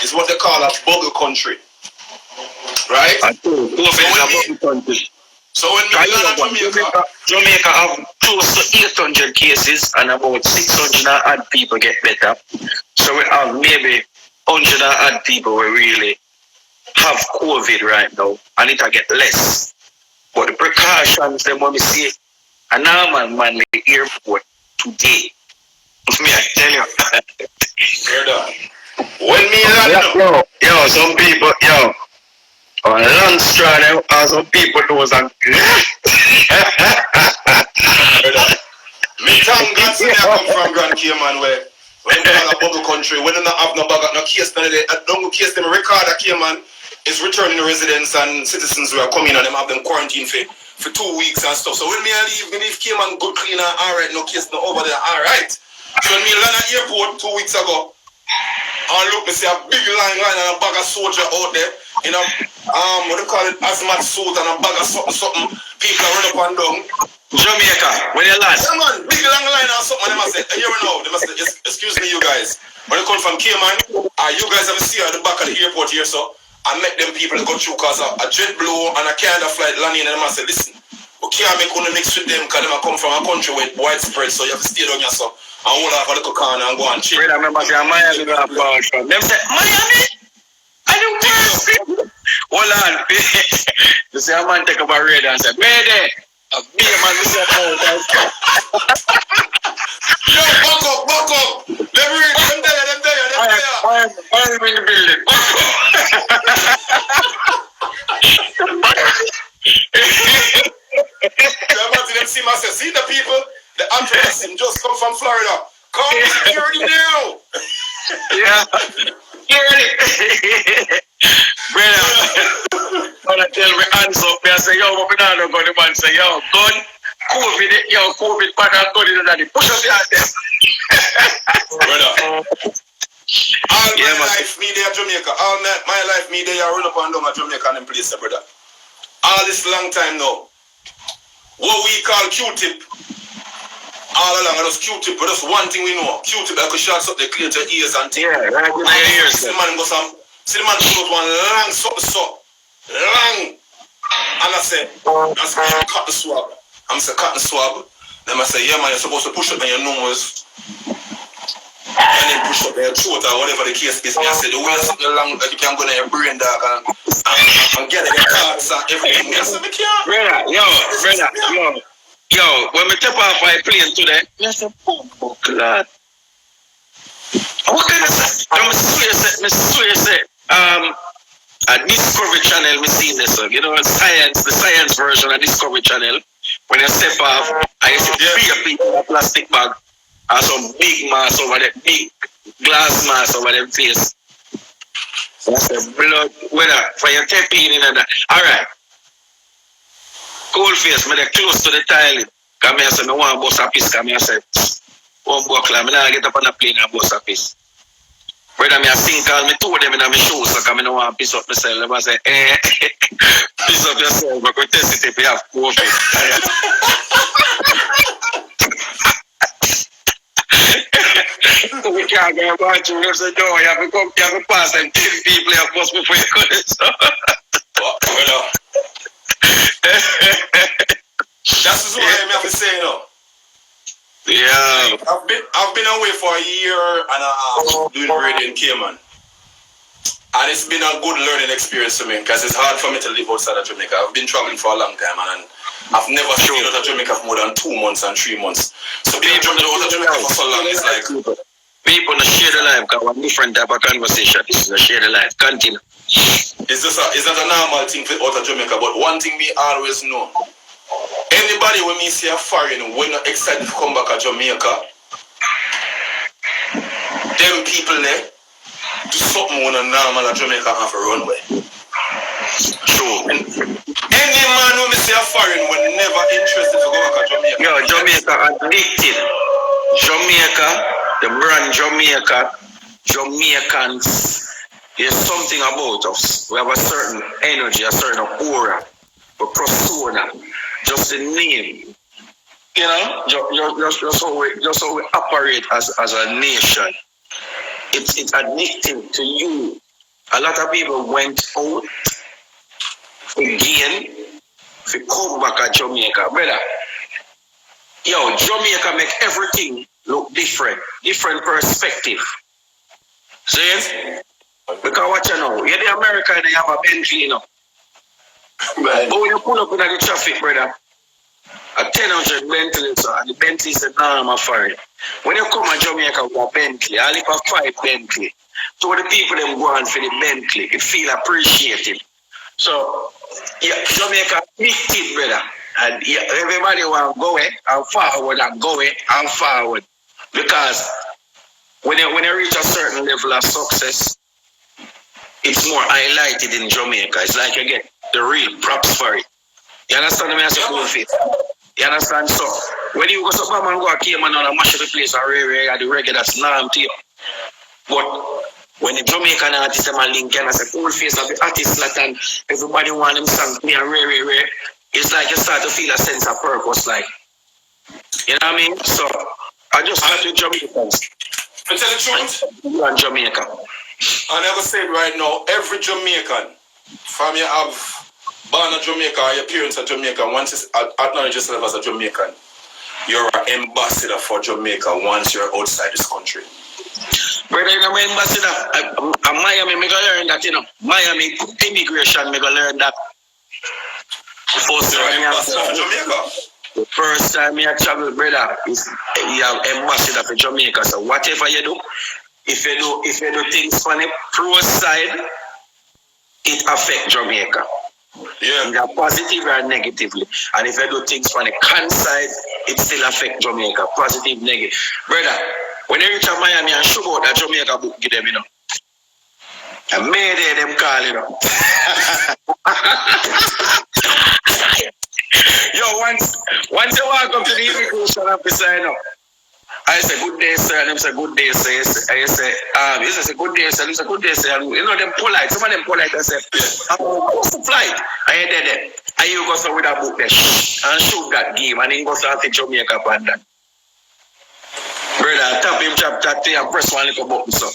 is what they call a bubble country. Right? So when we land at Jamaica have close to 800 cases and about 600 odd people get better. So we have maybe 100 odd people who really have COVID right now, and it will get less. But the precautions they want to see a normal man in the airport today. Me, I tell you. When me land, yo, some people, on long straw, some people knows and me thank God say I come from Grand Cayman where when we have a bubble country, when they don't have no bag, no case, don't go case them record a Cayman is returning residents and citizens who are coming and them have them quarantine for 2 weeks and stuff. So when me leave Cayman good clean and alright, no case no over there, alright. So when me land at airport 2 weeks ago, and look, me see a big line and a bag of soldier out there in a what do you call it, hazmat suit and a bag of something. People are running up and down. Jamaica, when you land. Yeah man, big long line or something. They must say, here we know. They must say, excuse me, you guys. When you come from Cayman, you guys ever see at the back of the airport here, so I met them people that go through because a jet blue and a Canada flight landing, and they must say, listen, we can't make one mix with them because they come from a country with widespread, so you have to stay down yourself. And hold off a little corner and go and chill. I remember saying Miami got a power shot. Them say, Miami? Are you crazy? Hold on. You see a man take up a radar and say, Mayday! A beer man, this is a phone. Yo, buck up. Them there. I'm in the building. Them see myself. See the people? The actress just come from Florida. Come security now. Yeah. Brother, when I tell me hands up, I say, yo, what we not going to man say, yo, gun, COVID, back and gun in the push up your test. Brother. All my life, me there at Jamaica. All my life, me there, I run up and down at Jamaica and them place, brother. All this long time now. What we call Q-tip. All along, I just Q-tip, but that's one thing we know. Q-tip, I could shots up the clear to ears and things. Yeah, right in the ears. See the man pull out one long something. Long. And I say, cut the swab. I'm saying, cut the swab. Then I say, yeah man, you're supposed to push up on your nose. And then push up on your throat or whatever the case is. I said, the way something long, like you can go in your brain, dog, and get your thoughts and everything. I said, me can't. Brother, yo, when we step off my plane today, I said, oh, God. What can I say? I'm swear say, at Discovery Channel, we see this, you know, the science version of Discovery Channel. When you step off, I see three people in a plastic bag and some big mask over the big glass mask over their face. So I said, blood, whether for your tapping in and that. All right. Koolfaced, me dey close to the toilet. Come here, say me want bust a piece. Come here, say one buckler. Me nah get up on a plane and bust a piece. Brother, me a sink all me two of them in my shoes, so come me no want piss up myself. Them I say, piss up yourself. We go test it if you have COVID. We can't go back to the door. You have to pass them 10 people you have bust before you go there. Brother. That's what I have to say now. Yeah. I've been away for a year and a half doing radio in Cayman. And it's been a good learning experience for me because it's hard for me to live outside of Jamaica. I've been traveling for a long time and I've never stayed out of Jamaica for more than 2 months and 3 months. So being out of Jamaica for so long is like... People in the share the life got one different type of conversation. This is a share the life. Continue. It's not a normal thing for out of Jamaica, but one thing we always know. Anybody when me see a foreign, we're not excited to come back to Jamaica. Them people there do something when a normal at Jamaica have a runway. True. Any man when me see a foreign will never interested to go back to Jamaica. Yo, Jamaica addicted. Jamaica, the brand Jamaica, Jamaicans, there's something about us. We have a certain energy, a certain aura, a persona, just the name. You know, just how we operate as a nation. It's addicting to you A lot of people went out again to come back at Jamaica. Brother, yo, Jamaica make everything look different perspective. See? Because what you know, you're the American and they have a Bentley, you know. Right. But when you pull up in the traffic, brother, a 1000 Bentley, so, and the Bentley is a normal for it. When you come to Jamaica with a Bentley, I live a 5 Bentley. So the people them go on for the Bentley, it feel appreciated. So yeah, Jamaica big thing, brother. And yeah, everybody want to go and forward and go and forward. Because when you reach a certain level of success, it's more highlighted in Jamaica. It's like you get the real props for it. You understand me? I say koolfaced. You understand? So when you go to Bama and go to Cayman and mash up the place and the reggae that's norm to you. But when the Jamaican artists are link and I say koolfaced of the artist lot and everybody want them songs me and rare. It's like you start to feel a sense of purpose, like, you know what I mean? So I just got to Jamaicans. To tell the truth, you and Jamaica. I never said right now, every Jamaican, from you have born in Jamaica or your parents are Jamaican, once you acknowledge yourself as a Jamaican, you're an ambassador for Jamaica once you're outside this country. Brother, I'm an ambassador. I'm Miami, I'm going to learn that, you know. Miami immigration, I'm going to learn that. The first time I travel, brother, is you have ambassador for Jamaica. So whatever you do, if you do things on the pro side, it affects Jamaica. Yeah. Either positively or negatively. And if you do things on the con side, it still affects Jamaica. Positive, negative. Brother, when you reach Miami and show out that Jamaica book, give them, you know. And mayday them call, you know. Yo, once you walk up to the immigration officer, you know, I say, good day, sir, and them say, good day, sir. I say, he says, good day, sir, and say, good day, sir. And, you know, them polite. Some of them polite, I say, what's the flight? I hear that. And you go so with a book there, and shoot that game, and then go so to Jamaica upon that. Brother, tap him, chapter 3, and press one little button, so.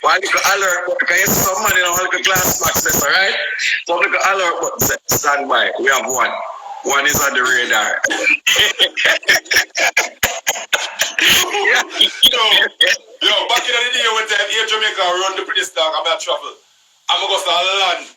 One little alert button, because you see some man in a little glass box, alright? So little alert button, stand by. We have one. One is on the radar. Yo, back in the day when time Air Jamaica run the British dog, I'm at travel. I'm going to go to land.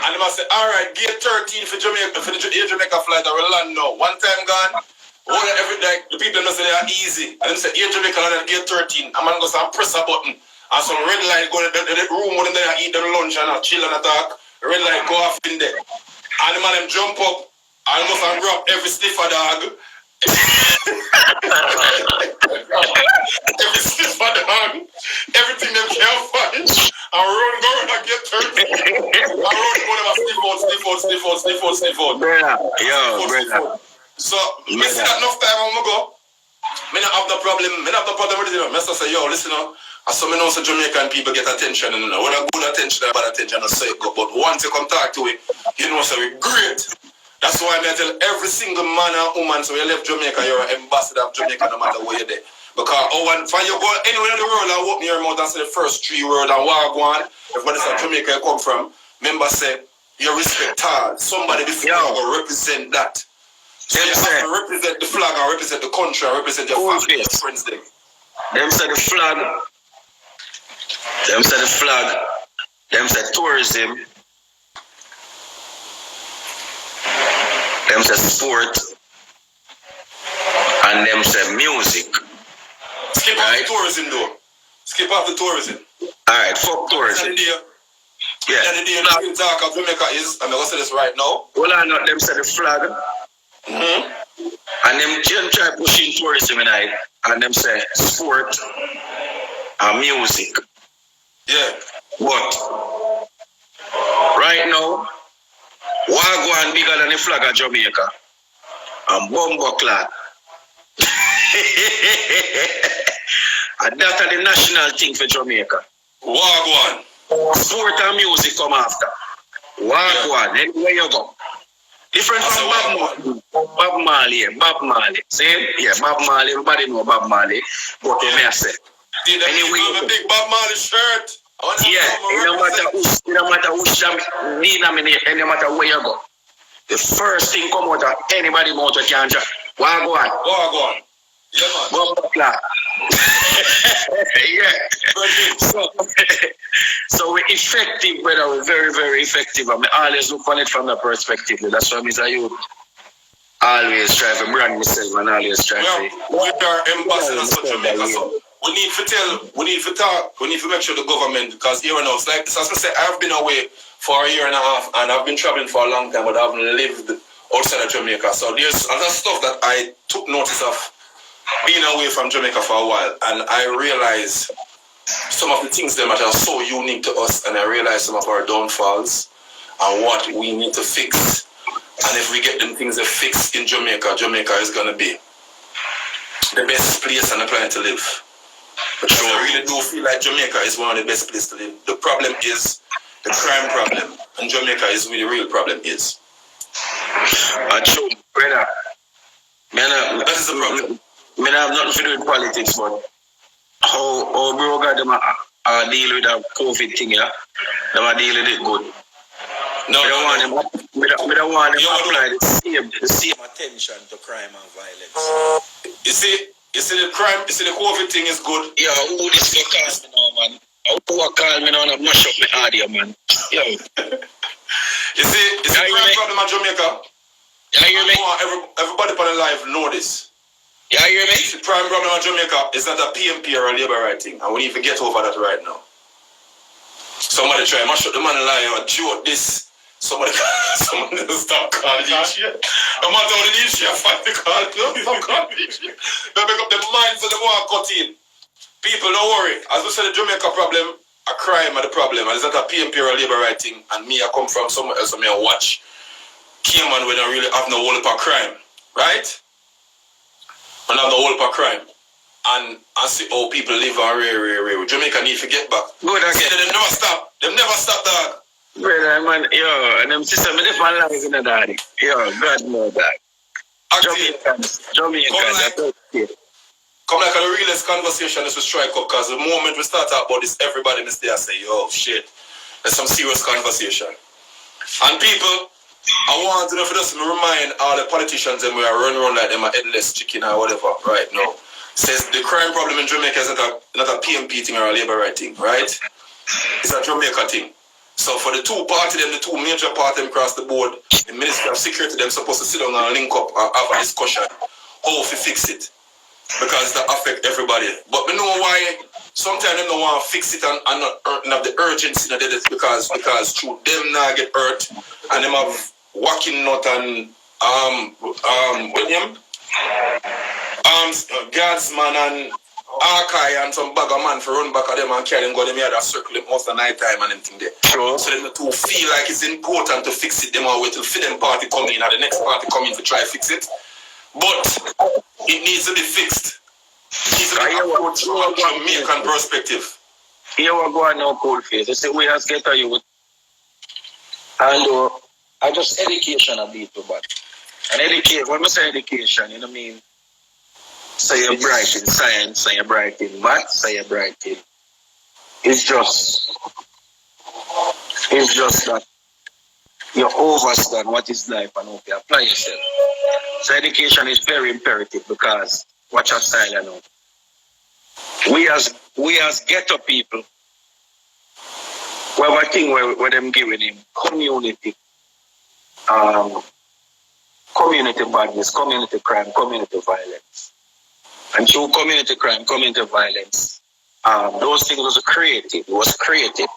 And they must say, alright, gate 13 for Jamaica, for the Air Jamaica flight, I will land now. One time gone. All every day, the people must say they are easy. And them say, Air Jamaica and gate 13. I'm going to go and press a button. And some red light go in the room when they eat their lunch and chill and talk. Red light go off in there. And the man them jump up and must grab every sniffer dog. Every sniffer dog. Everything them can't find. And run go and get 13. And run go and sniff out. Brother. So, I see that enough time I'm go. I don't have the problem. I don't have the problem with it. I say, yo, listen, I saw me know some Jamaican people get attention, and when I good attention, I bad attention, I say go. But once you come talk to it, you know, so we great. That's why I tell every single man and woman, so you left Jamaica, you're an ambassador of Jamaica no matter where you're there. Because when you go anywhere in the world and open your mouth and say the first 3 words and wagwan, everybody say Jamaica you come from, remember say, you respect her. Somebody before you go represent that. So you have to represent the flag and represent the country and represent your family and friends there. Them say the flag. Them say the flag. Them say tourism. Them say sport. And them say music. Skip off the tourism though. Skip off the tourism. Alright, fuck tourism. Yeah. And the day the talk of Jamaica is, I'm going to say this right now. Well, I know them say the flag. Mm-hmm. And them try pushing tourism in it, and them say sport and music. Yeah. But right now, wagwan bigger than the flag of Jamaica. And bumbo clad. And that's the national thing for Jamaica. Wagwan. Sport and music come after. Wagwan, anywhere you go. Different from Bob Marley. See? Yeah, Bob Marley. Everybody know Bob Marley. But what may I say? Acting, anyway, you have a big Bob Marley shirt. No matter who nominate, no matter where you go. The first thing come out of anybody mouth you can just go on. Yeah, man. Go back. Yeah. So we're effective, brother. We're very, very effective. I mean, always look on it from that perspective. That's why Mr. You always try to brand myself and always try to. We are ambassadors for Jamaica, so we need to talk, we need to make sure the government, because here and now, it's like, as I say, I've been away for a year and a half, and I've been traveling for a long time, but I haven't lived outside of Jamaica. So there's other stuff that I took notice of being away from Jamaica for a while, and I realized some of the things that are so unique to us, and I realized some of our downfalls and what we need to fix. And if we get them things fixed in Jamaica, Jamaica is going to be the best place on the planet to live. But I really do feel like Jamaica is one of the best places to live. The problem is the crime problem, and Jamaica is where the real problem is. True, brother. That is the problem. I have nothing to do with politics, but how bro got them deal with the COVID thing, yeah? Them deal with it good. No, we don't want them apply the same attention to crime and violence. You see the crime, you see the COVID thing is good. Yeah, who this guy call me now, man? Who call me now and mash up my audio, man? Yo. You see the crime problem in Jamaica. Yeah, you hear me? Everybody on the live know this. Yeah, you hear me? The crime problem in Jamaica is not a PMP or a labor right thing, and we need to get over that right now. Somebody try mash up the man lie or joke this. Somebody stop calling you shit. No matter how the shit fight the call, stop calling you shit. They make up their minds so they want to cut in. People, don't worry. As we said, the Jamaica problem, a crime are the problem. And it's not a PMP or a labor right thing. And me, I come from somewhere else, so me I watch. Cayman, we don't really have no whole of crime. Right? We don't have no whole of crime. And I see how people live on real. Jamaica need to get back. Good again. They never stop. They never stop, dog. Brother, man, yo, and them sister, me live my life in the daddy. Yo, God know that. Jamaican, come like a realest conversation is to strike up, because the moment we start talking about this, everybody must stay and say, yo, shit, there's some serious conversation. And people, I want to know if it doesn't remind all the politicians that we are running around like them a headless chicken or whatever, right now. Says the crime problem in Jamaica is not a PMP thing or a labor right thing, right? It's a Jamaica thing. So for the two major parties across the board, the Ministry of Security, them supposed to sit down and link up and have a discussion how to fix it. Because that affect everybody. But we know why sometimes they don't want to fix it and not have the urgency that it is because through them now get hurt and them have walking nut and guardsman and Archive and some bag of man for run back at them and carry them, go them here and circle them most of the night time and anything there. Sure. So them the two feel like it's important to fix it. Them all wait till them party come in and the next party come in to try to fix it. But it needs to be fixed. It needs to be approached from a Jamaican perspective. Here we go now, koolfaced. They say we have to get a youth. And I just education a bit too bad. And education, when I say education, you know what I mean? Say you're bright in science, say you're bright in math, say you're bright in. It's just that you understand what is life and how to apply yourself. So education is very imperative because watch our style, you know. We as ghetto people, we have a thing where them giving him community badness, community crime, community violence. And through community crime, community violence, those things was created. It was created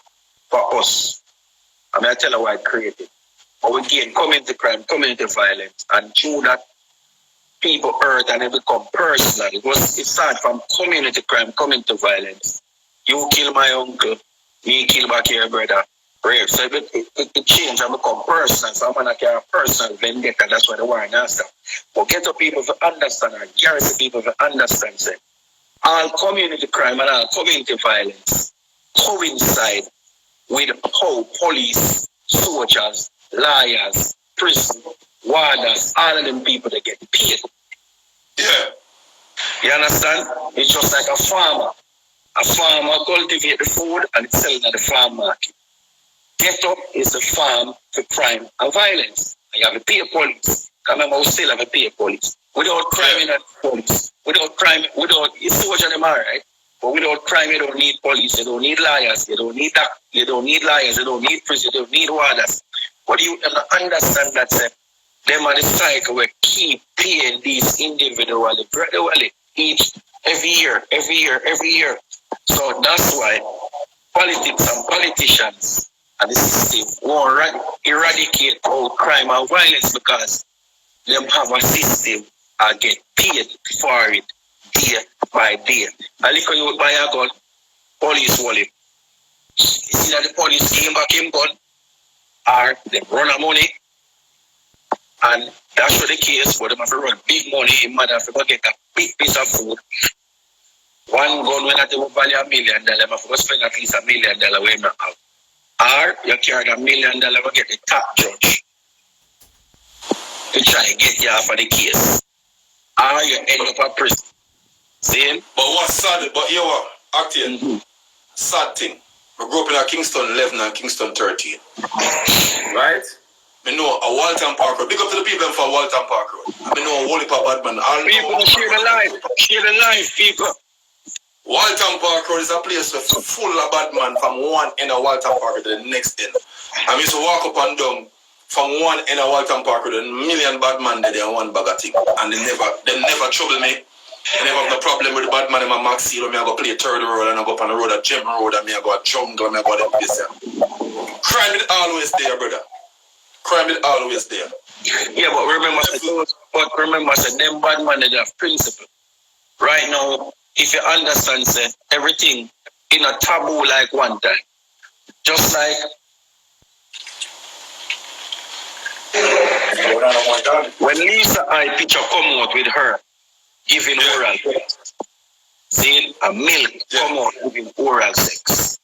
for us. I mean, I tell you why it's created. But we gain community crime, community violence, and through that, people hurt and it become personal. It started from community crime, community violence. You kill my uncle, me kill back your brother. Rape. So it change and become personal. So I'm going to carry a personal vendetta. That's why the war in answer. But ghetto people to understand, or garrison people to understand, say, all community crime and all community violence coincide with how police, soldiers, lawyers, prison, warders, all of them people that get paid. Yeah. You understand? It's just like a farmer. A farmer cultivate the food and it's selling at the farm market. Ghetto is the farm for crime and violence. And you have a peer police. Remember, we still have a peer police. Without crime, you don't need police. Without crime, it's so much of them, right? But without crime, you don't need police. You don't need liars. You don't need that. You don't need liars. You don't need prison. You don't need warders. But you understand that them are the cycle where keep paying these individually, gradually, every year. So that's why politics and politicians and the system won't eradicate all crime and violence because them have a system and get paid for it day by day. And look you buy a gun, police will him. You see that the police came back him gun or they run a money and that's the case where they have to run big money in matter to go get a big piece of food. One gun when they will value $1 million, they have to spend at least $1 million where you have. Or you carry $1 million to get the top judge to try and get you off of the case. Or you end up at prison. See? But what's sad, but you are acting sad thing. I grew up in a Kingston 11 and Kingston 13. Right? I know a Walton Park Road. Big up to the people for Walton Park Road. I know a Holy Papa Badman. People share the life. Share the life, people. Walton Park Road is a place full of bad man from one end of Walton Park Road to the next end. I used to walk up and down from one end of Walton Park Road, a million bad man there and one bag of thing. And they never trouble me. They never have no problem with the bad man in my maxi. I go play third road and I go up on the road, a gem road, and I go a jungle, and I go to the place. Crime is always there, brother. Crime is always there. Yeah, but remember, them bad man they have principle. Right now, if you understand, say, everything in a taboo like one time. Just like when Lisa I picture come out with her giving oral sex. Seeing a milk come out giving oral sex.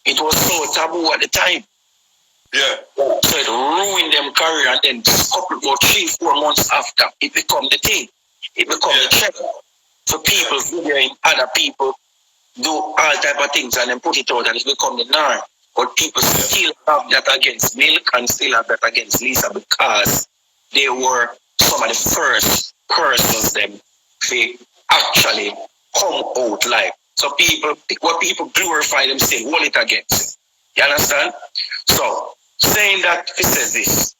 It was so taboo at the time. Yeah. So it ruined them career and then couple about 3-4 months after it become the thing. It become the trend. So people videoing other people do all type of things and then put it out and it's become the norm. But people still have that against Milk and still have that against Lisa because they were some of the first persons them to actually come out live. So what people glorify them still hold it against. You understand? So saying that he says this.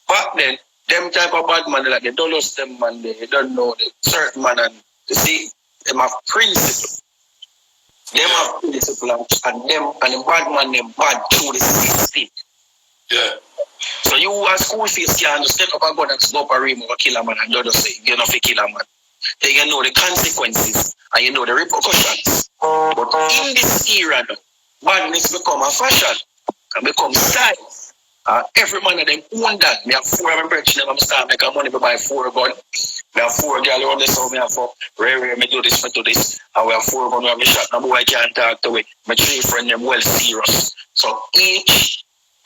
But then them type of bad man like they don't lose them man, they don't know the certain man and you see, them have principle. Them have principle and them and the bad man them bad through the system. Yeah. So you as koolfaced can just take up a gun and smoke a rim or kill a man and you don't say you're not a killer man. Then you know the consequences and you know the repercussions. But in this era now, badness become a fashion and become style. Every man of them own that. Me have 4 of my brethren, I'm start making money to buy 4 guns. We have 4 girls around this, so we have 4. Rare, me do this, me do this. And we have 4 guns, we have a shot. No boy can't talk to it. My 3 friends, them well serious. So each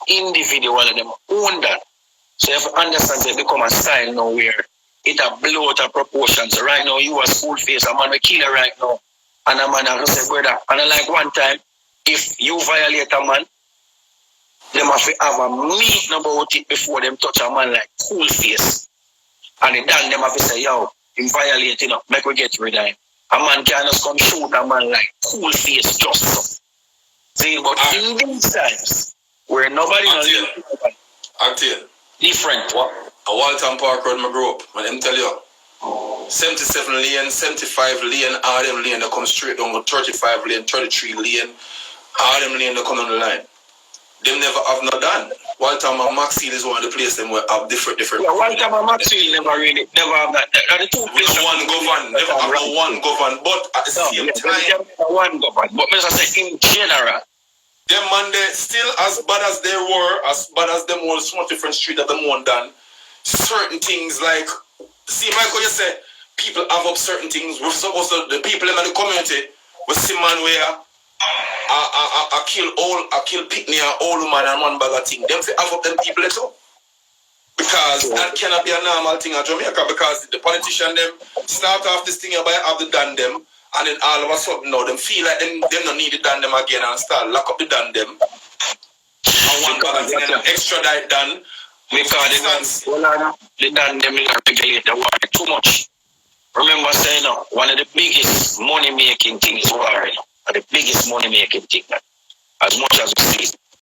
individual of them own that. So if you understand, it become a style now where it a blow out of proportions. So right now, you are koolfaced, a man we kill right now. And a man have to say, brother, and I like one time, if you violate a man, them have to have a meeting about it before them touch a man like koolfaced. And then them have to say, yo, him violate, make we get rid of him. A man can't just come shoot a man like koolfaced just so. See, but in these times, where nobody knows different. What? A Walton Park Road, I grew up. And them tell you, 77 lane, 75 lane, all them lane, they come straight down to 35 lane, 33 lane, all them lane, they come on the line. Them never have no done. Walton and Maxfield is one of the places them where have different. Yeah, Walton and Maxfield never have that. The two places. One govern, never have no one govern, but at the same time. One govern, but I say in general. Them man, they still as bad as they were, as bad as them all small different street that them one done. Certain things like, see Michael, you say people have up certain things. We're supposed to, the people in the community, we see man where I kill picnic and old man and one bag of thing. Them say have up them people too. Because that cannot be a normal thing in Jamaica because the politician them start off this thing by have the done them and then all of a sudden now them feel like them don't need the damn them again and start lock up the damn them. And one bag of thing and extradite done. Because the damn them regulate the war too much. Remember saying one of the biggest money making things war, the biggest money making thing. As much as we see,